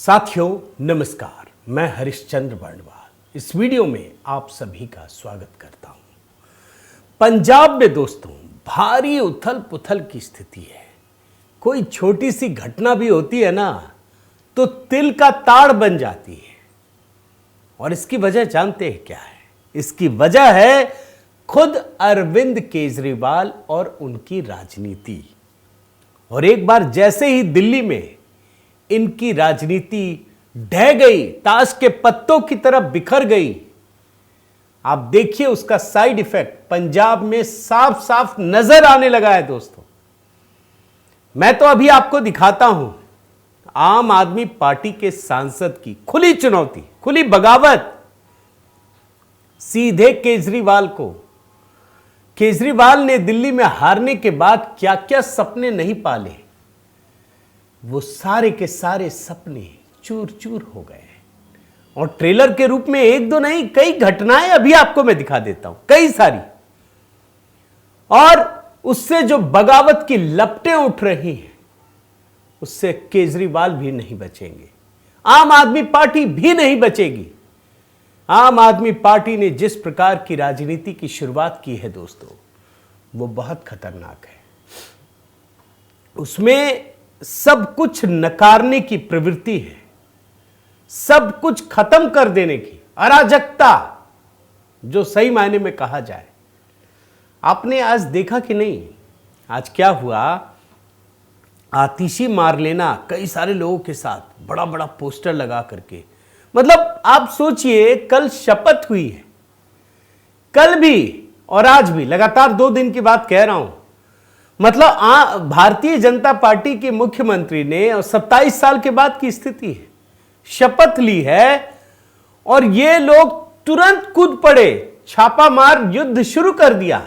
साथियों नमस्कार, मैं हरिश्चंद्र वर्णवाल इस वीडियो में आप सभी का स्वागत करता हूं। पंजाब में दोस्तों भारी उथल पुथल की स्थिति है। कोई छोटी सी घटना भी होती है ना तो तिल का ताड़ बन जाती है। और इसकी वजह जानते हैं क्या है? इसकी वजह है खुद अरविंद केजरीवाल और उनकी राजनीति। और एक बार जैसे ही दिल्ली में इनकी राजनीति ढह गई, ताश के पत्तों की तरह बिखर गई, आप देखिए उसका साइड इफेक्ट पंजाब में साफ साफ नजर आने लगा है दोस्तों। मैं तो अभी आपको दिखाता हूं आम आदमी पार्टी के सांसद की खुली चुनौती, खुली बगावत सीधे केजरीवाल को। केजरीवाल ने दिल्ली में हारने के बाद क्या क्या सपने नहीं पाले, वो सारे के सारे सपने चूर चूर हो गए। और ट्रेलर के रूप में एक दो नहीं, कई घटनाएं अभी आपको मैं दिखा देता हूं, कई सारी। और उससे जो बगावत की लपटें उठ रही हैं उससे केजरीवाल भी नहीं बचेंगे, आम आदमी पार्टी भी नहीं बचेगी। आम आदमी पार्टी ने जिस प्रकार की राजनीति की शुरुआत की है दोस्तों, वो बहुत खतरनाक है। उसमें सब कुछ नकारने की प्रवृत्ति है, सब कुछ खत्म कर देने की अराजकता, जो सही मायने में कहा जाए। आपने आज देखा कि नहीं, आज क्या हुआ? आतिशी मार लेना कई सारे लोगों के साथ, बड़ा बड़ा पोस्टर लगा करके। मतलब आप सोचिए, कल शपथ हुई है, कल भी और आज भी, लगातार 2 दिन की बात कह रहा हूं। मतलब भारतीय जनता पार्टी के मुख्यमंत्री ने, और 27 साल के बाद की स्थिति है, शपथ ली है और ये लोग तुरंत कूद पड़े, छापामार युद्ध शुरू कर दिया।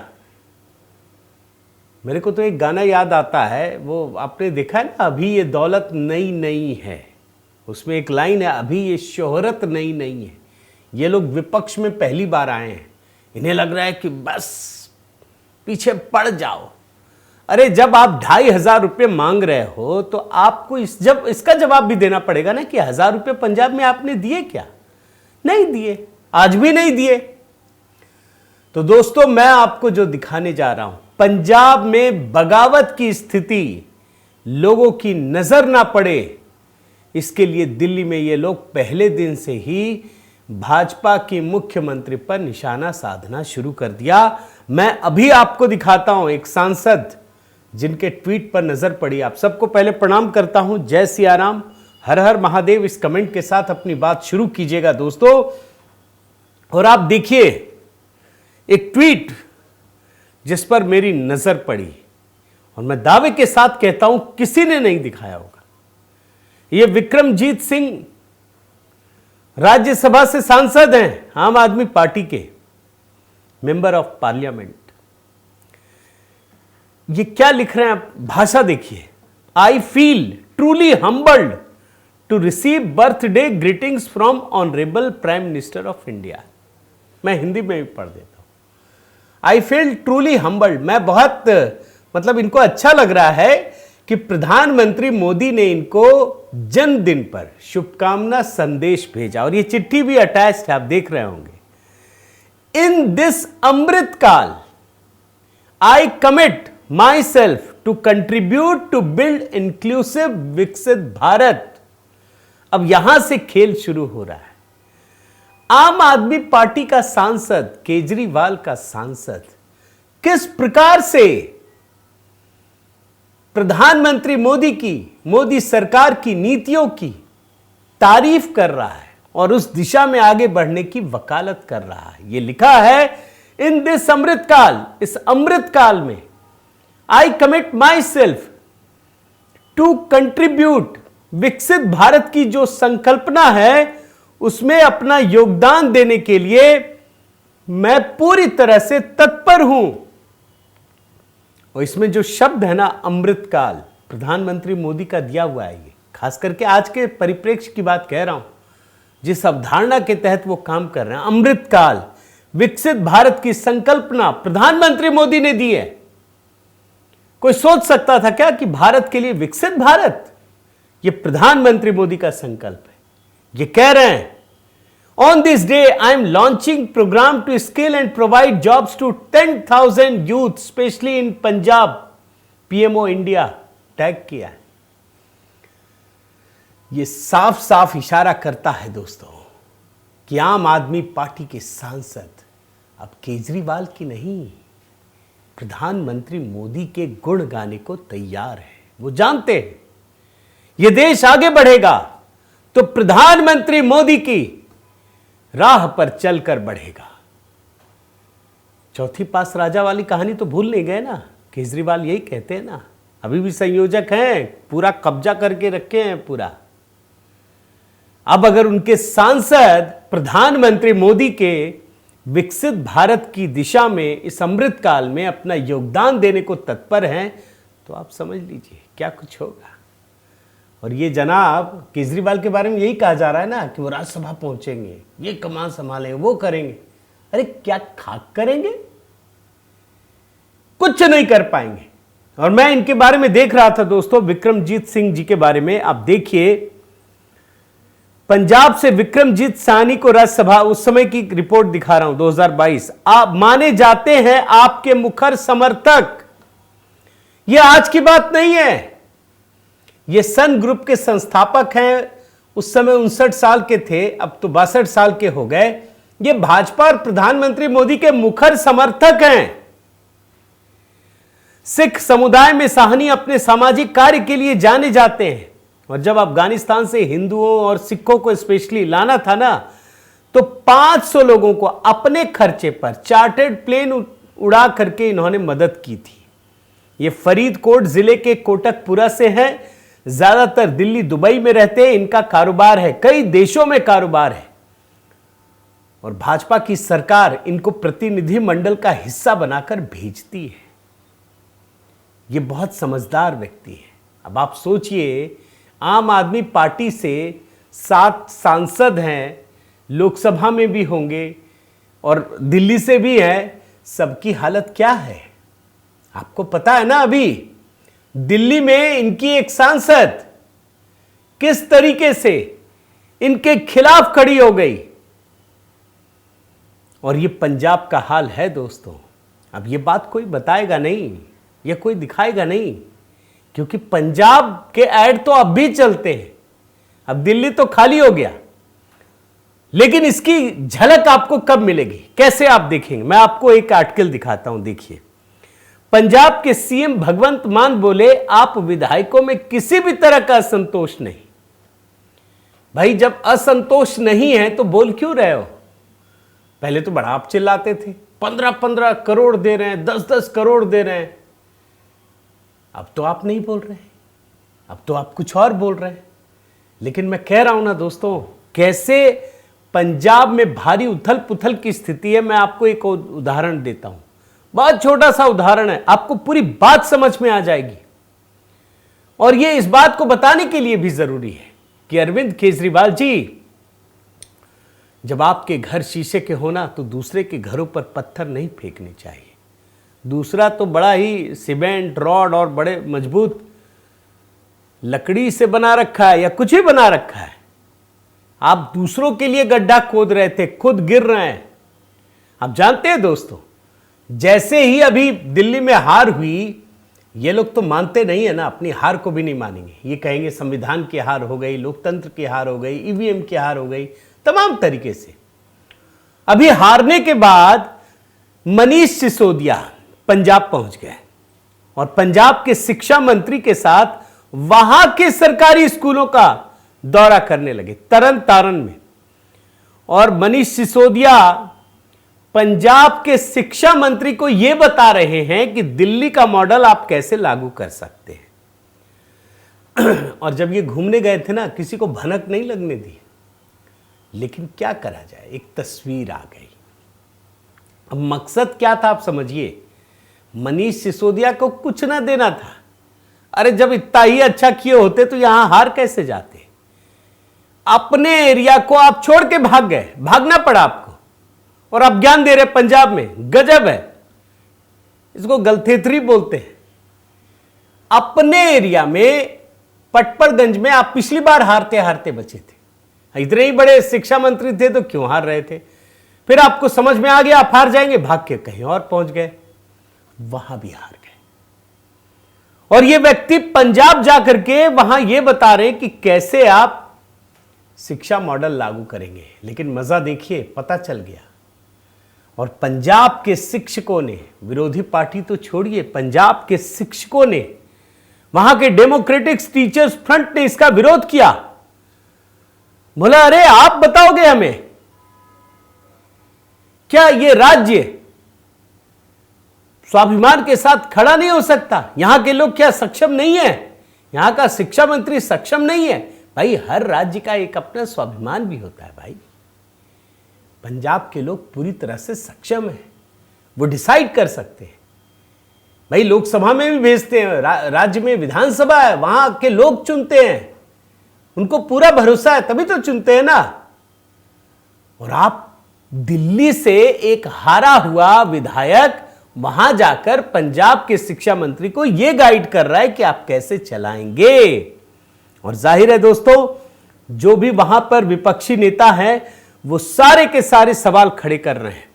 मेरे को तो एक गाना याद आता है, वो आपने देखा है ना, अभी ये दौलत नई नई है। उसमें एक लाइन है, अभी ये शोहरत नई नई है। ये लोग विपक्ष में पहली बार आए हैं, इन्हें लग रहा है कि बस पीछे पड़ जाओ। अरे जब आप 2,500 रुपये मांग रहे हो तो आपको इसका जवाब भी देना पड़ेगा ना कि 1,000 रुपये पंजाब में आपने दिए क्या? नहीं दिए, आज भी नहीं दिए। तो दोस्तों मैं आपको जो दिखाने जा रहा हूं, पंजाब में बगावत की स्थिति, लोगों की नजर ना पड़े, इसके लिए दिल्ली में ये लोग पहले दिन से ही भाजपा के मुख्यमंत्री पर निशाना साधना शुरू कर दिया। मैं अभी आपको दिखाता हूं एक सांसद जिनके ट्वीट पर नजर पड़ी। आप सबको पहले प्रणाम करता हूं, जय सिया राम, हर हर महादेव। इस कमेंट के साथ अपनी बात शुरू कीजिएगा दोस्तों। और आप देखिए एक ट्वीट जिस पर मेरी नजर पड़ी, और मैं दावे के साथ कहता हूं किसी ने नहीं दिखाया होगा। यह विक्रमजीत सिंह राज्यसभा से सांसद हैं, आम आदमी पार्टी के मेंबर ऑफ पार्लियामेंट। ये क्या लिख रहे हैं आप? भाषा देखिए। I feel truly humbled to receive birthday greetings from honourable prime minister of India. मैं हिंदी में भी पढ़ देता हूं। आई फील ट्रूली हम्बल्ड, मैं बहुत, मतलब इनको अच्छा लग रहा है कि प्रधानमंत्री मोदी ने इनको जन्मदिन पर शुभकामना संदेश भेजा। और ये चिट्ठी भी अटैच्ड है, आप देख रहे होंगे। इन दिस अमृत काल I commit myself to contribute to build inclusive विकसित भारत। अब यहां से खेल शुरू हो रहा है। आम आदमी पार्टी का सांसद, केजरीवाल का सांसद, किस प्रकार से प्रधानमंत्री मोदी सरकार की नीतियों की तारीफ कर रहा है और उस दिशा में आगे बढ़ने की वकालत कर रहा है। यह लिखा है इन दिस अमृत काल, इस अमृत काल में I commit myself to contribute, Viksit Bharat की जो संकल्पना है उसमें अपना योगदान देने के लिए मैं पूरी तरह से तत्पर हूं। और इसमें जो शब्द है ना, अमृत काल, प्रधानमंत्री मोदी का दिया हुआ है। ये खास करके आज के परिप्रेक्ष्य की बात कह रहा हूं, जिस अवधारणा के तहत वो काम कर रहे हैं। अमृत काल, विकसित भारत की संकल्पना प्रधानमंत्री मोदी ने दी है। कोई सोच सकता था क्या कि भारत के लिए विकसित भारत? यह प्रधानमंत्री मोदी का संकल्प है। ये कह रहे हैं on this day I am launching programme to skill and provide jobs to 10,000 youth specially in Punjab, PMO India tag किया है। ये साफ साफ इशारा करता है दोस्तों कि आम आदमी पार्टी के सांसद अब केजरीवाल की नहीं, प्रधानमंत्री मोदी के गुण गाने को तैयार है। वो जानते हैं ये देश आगे बढ़ेगा तो प्रधानमंत्री मोदी की राह पर चलकर बढ़ेगा। चौथी पास राजा वाली कहानी तो भूल नहीं गए ना, केजरीवाल यही कहते हैं ना, अभी भी संयोजक हैं, पूरा कब्जा करके रखे हैं पूरा। अब अगर उनके सांसद प्रधानमंत्री मोदी के विकसित भारत की दिशा में इस अमृत काल में अपना योगदान देने को तत्पर हैं तो आप समझ लीजिए क्या कुछ होगा। और ये जनाब केजरीवाल के बारे में यही कहा जा रहा है ना कि वो राज्यसभा पहुंचेंगे, ये कमान संभालेंगे, वो करेंगे। अरे क्या खाक करेंगे, कुछ नहीं कर पाएंगे। और मैं इनके बारे में देख रहा था दोस्तों, विक्रमजीत सिंह जी के बारे में। आप देखिए, पंजाब से विक्रमजीत साहनी को राज्यसभा, उस समय की रिपोर्ट दिखा रहा हूं 2022। आप माने जाते हैं आपके मुखर समर्थक। यह आज की बात नहीं है, ये सन ग्रुप के संस्थापक हैं। उस समय 59 साल के थे, अब तो 62 साल के हो गए। ये भाजपा और प्रधानमंत्री मोदी के मुखर समर्थक हैं। सिख समुदाय में साहनी अपने सामाजिक कार्य के लिए जाने जाते हैं। और जब अफगानिस्तान से हिंदुओं और सिखों को स्पेशली लाना था ना, तो 500 लोगों को अपने खर्चे पर चार्टर्ड प्लेन उड़ा करके इन्होंने मदद की थी। ये फरीदकोट जिले के कोटकपुरा से हैं, ज्यादातर दिल्ली दुबई में रहते हैं। इनका कारोबार है, कई देशों में कारोबार है। और भाजपा की सरकार इनको प्रतिनिधि मंडल का हिस्सा बनाकर भेजती है। ये बहुत समझदार व्यक्ति है। अब आप सोचिए, आम आदमी पार्टी से 7 सांसद हैं, लोकसभा में भी होंगे और दिल्ली से भी हैं, सबकी हालत क्या है आपको पता है ना। अभी दिल्ली में इनकी एक सांसद किस तरीके से इनके खिलाफ खड़ी हो गई, और ये पंजाब का हाल है दोस्तों। अब ये बात कोई बताएगा नहीं, ये कोई दिखाएगा नहीं, क्योंकि पंजाब के ऐड तो अब भी चलते हैं। अब दिल्ली तो खाली हो गया, लेकिन इसकी झलक आपको कब मिलेगी, कैसे आप देखेंगे? मैं आपको एक आर्टिकल दिखाता हूं, देखिए। पंजाब के सीएम भगवंत मान बोले, आप विधायकों में किसी भी तरह का असंतोष नहीं। भाई जब असंतोष नहीं है तो बोल क्यों रहे हो? पहले तो बड़ा आप चिल्लाते थे, 15-15 करोड़ दे रहे हैं, 10-10 करोड़ दे रहे हैं। अब तो आप नहीं बोल रहे हैं, अब तो आप कुछ और बोल रहे हैं। लेकिन मैं कह रहा हूं ना दोस्तों, कैसे पंजाब में भारी उथल पुथल की स्थिति है। मैं आपको एक उदाहरण देता हूं, बहुत छोटा सा उदाहरण है, आपको पूरी बात समझ में आ जाएगी। और यह इस बात को बताने के लिए भी जरूरी है कि अरविंद केजरीवाल जी, जब आपके घर शीशे के होना तो दूसरे के घरों पर पत्थर नहीं फेंकने चाहिए। दूसरा तो बड़ा ही सीमेंट रॉड और बड़े मजबूत लकड़ी से बना रखा है या कुछ ही बना रखा है, आप दूसरों के लिए गड्ढा खोद रहे थे, खुद गिर रहे हैं। आप जानते हैं दोस्तों, जैसे ही अभी दिल्ली में हार हुई, ये लोग तो मानते नहीं है ना, अपनी हार को भी नहीं मानेंगे। ये कहेंगे संविधान की हार हो गई, लोकतंत्र की हार हो गई, ईवीएम की हार हो गई, तमाम तरीके से। अभी हारने के बाद मनीष सिसोदिया पंजाब पहुंच गए और पंजाब के शिक्षा मंत्री के साथ वहां के सरकारी स्कूलों का दौरा करने लगे, तरन तारण में। और मनीष सिसोदिया पंजाब के शिक्षा मंत्री को यह बता रहे हैं कि दिल्ली का मॉडल आप कैसे लागू कर सकते हैं। और जब ये घूमने गए थे ना, किसी को भनक नहीं लगने दी। लेकिन क्या करा जाए, एक तस्वीर आ गई। अब मकसद क्या था आप समझिए, मनीष सिसोदिया को कुछ ना देना था। अरे जब इतना ही अच्छा किए होते तो यहां हार कैसे जाते? अपने एरिया को आप छोड़ के भाग गए, भागना पड़ा आपको, और आप ज्ञान दे रहे पंजाब में। गजब है, इसको गलथेथरी बोलते हैं। अपने एरिया में पटपरगंज में आप पिछली बार हारते हारते बचे थे, इतने ही बड़े शिक्षा मंत्री थे तो क्यों हार रहे थे? फिर आपको समझ में आ गया आप हार जाएंगे, भाग के कहीं और पहुंच गए, वहां भी हार गए। और ये व्यक्ति पंजाब जाकर के वहां ये बता रहे कि कैसे आप शिक्षा मॉडल लागू करेंगे। लेकिन मजा देखिए, पता चल गया। और पंजाब के शिक्षकों ने, विरोधी पार्टी तो छोड़िए, पंजाब के शिक्षकों ने, वहां के डेमोक्रेटिक टीचर्स फ्रंट ने इसका विरोध किया। बोला अरे आप बताओगे हमें, क्या ये राज्य स्वाभिमान के साथ खड़ा नहीं हो सकता? यहां के लोग क्या सक्षम नहीं है? यहां का शिक्षा मंत्री सक्षम नहीं है? भाई हर राज्य का एक अपना स्वाभिमान भी होता है भाई। पंजाब के लोग पूरी तरह से सक्षम हैं, वो डिसाइड कर सकते हैं भाई। लोकसभा में भी भेजते हैं, राज्य में विधानसभा है, वहां के लोग चुनते हैं, उनको पूरा भरोसा है तभी तो चुनते हैं ना। और आप दिल्ली से एक हारा हुआ विधायक वहां जाकर पंजाब के शिक्षा मंत्री को यह गाइड कर रहा है कि आप कैसे चलाएंगे। और जाहिर है दोस्तों, जो भी वहां पर विपक्षी नेता हैं वो सारे के सारे सवाल खड़े कर रहे हैं।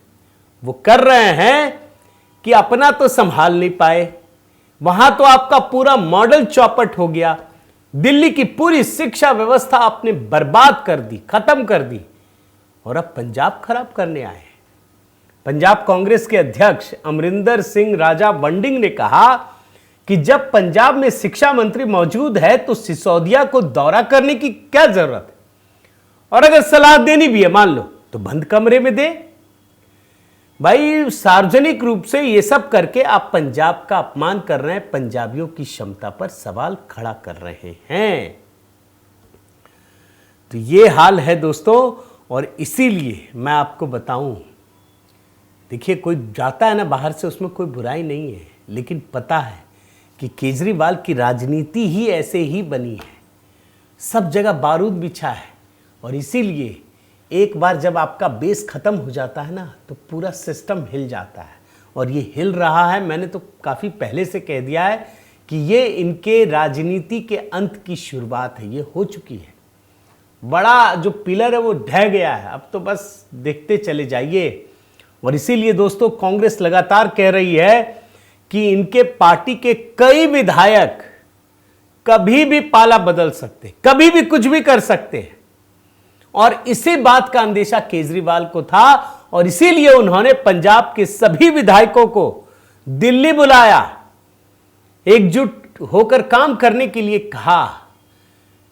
वो कर रहे हैं कि अपना तो संभाल नहीं पाए, वहां तो आपका पूरा मॉडल चौपट हो गया, दिल्ली की पूरी शिक्षा व्यवस्था आपने बर्बाद कर दी, खत्म कर दी, और अब पंजाब खराब करने आए हैं। पंजाब कांग्रेस के अध्यक्ष अमरिंदर सिंह राजा बंडिंग ने कहा कि जब पंजाब में शिक्षा मंत्री मौजूद है तो सिसोदिया को दौरा करने की क्या जरूरत है, और अगर सलाह देनी भी है मान लो तो बंद कमरे में दे। भाई सार्वजनिक रूप से ये सब करके आप पंजाब का अपमान कर रहे हैं, पंजाबियों की क्षमता पर सवाल खड़ा कर रहे हैं। तो ये हाल है दोस्तों। और इसीलिए मैं आपको बताऊं, देखिए कोई जाता है ना बाहर से, उसमें कोई बुराई नहीं है, लेकिन पता है कि केजरीवाल की राजनीति ही ऐसे ही बनी है, सब जगह बारूद बिछा है। और इसीलिए एक बार जब आपका बेस खत्म हो जाता है ना तो पूरा सिस्टम हिल जाता है। और ये हिल रहा है, मैंने तो काफ़ी पहले से कह दिया है कि ये इनके राजनीति के अंत की शुरुआत है, ये हो चुकी है। बड़ा जो पिलर है वो ढह गया है, अब तो बस देखते चले जाइए। और इसीलिए दोस्तों कांग्रेस लगातार कह रही है कि इनके पार्टी के कई विधायक कभी भी पाला बदल सकते, कभी भी कुछ भी कर सकते हैं। और इसी बात का अंदेशा केजरीवाल को था और इसीलिए उन्होंने पंजाब के सभी विधायकों को दिल्ली बुलाया, एकजुट होकर काम करने के लिए कहा।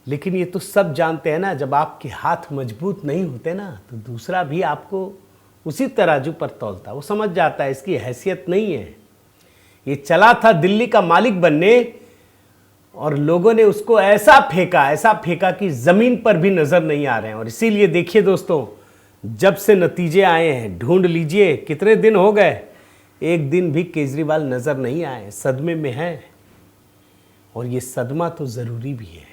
लेकिन ये तो सब जानते हैं ना, जब आपके हाथ मजबूत नहीं होते ना तो दूसरा भी आपको उसी तराजू पर तौलता, वो समझ जाता है इसकी हैसियत नहीं है। ये चला था दिल्ली का मालिक बनने और लोगों ने उसको ऐसा फेंका कि जमीन पर भी नजर नहीं आ रहे हैं। और इसीलिए देखिए दोस्तों, जब से नतीजे आए हैं, ढूंढ लीजिए कितने दिन हो गए, एक दिन भी केजरीवाल नजर नहीं आए, सदमे में है। और ये सदमा तो जरूरी भी है।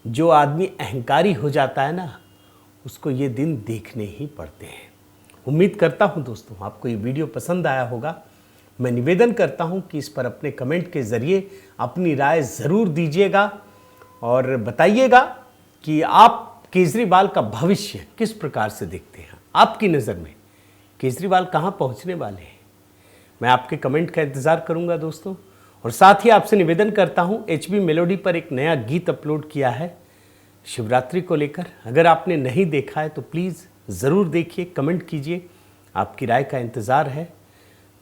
जो आदमी अहंकारी हो जाता है ना, उसको ये दिन देखने ही पड़ते हैं। उम्मीद करता हूं दोस्तों आपको ये वीडियो पसंद आया होगा। मैं निवेदन करता हूं कि इस पर अपने कमेंट के ज़रिए अपनी राय ज़रूर दीजिएगा और बताइएगा कि आप केजरीवाल का भविष्य किस प्रकार से देखते हैं। आपकी नज़र में केजरीवाल कहां पहुंचने वाले हैं? मैं आपके कमेंट का इंतज़ार करूंगा दोस्तों। और साथ ही आपसे निवेदन करता हूं, HB मेलोडी पर एक नया गीत अपलोड किया है शिवरात्रि को लेकर। अगर आपने नहीं देखा है तो प्लीज़ ज़रूर देखिए, कमेंट कीजिए, आपकी राय का इंतज़ार है।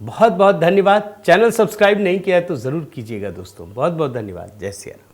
बहुत बहुत धन्यवाद। चैनल सब्सक्राइब नहीं किया है तो ज़रूर कीजिएगा दोस्तों। बहुत बहुत धन्यवाद। जय श्री राम।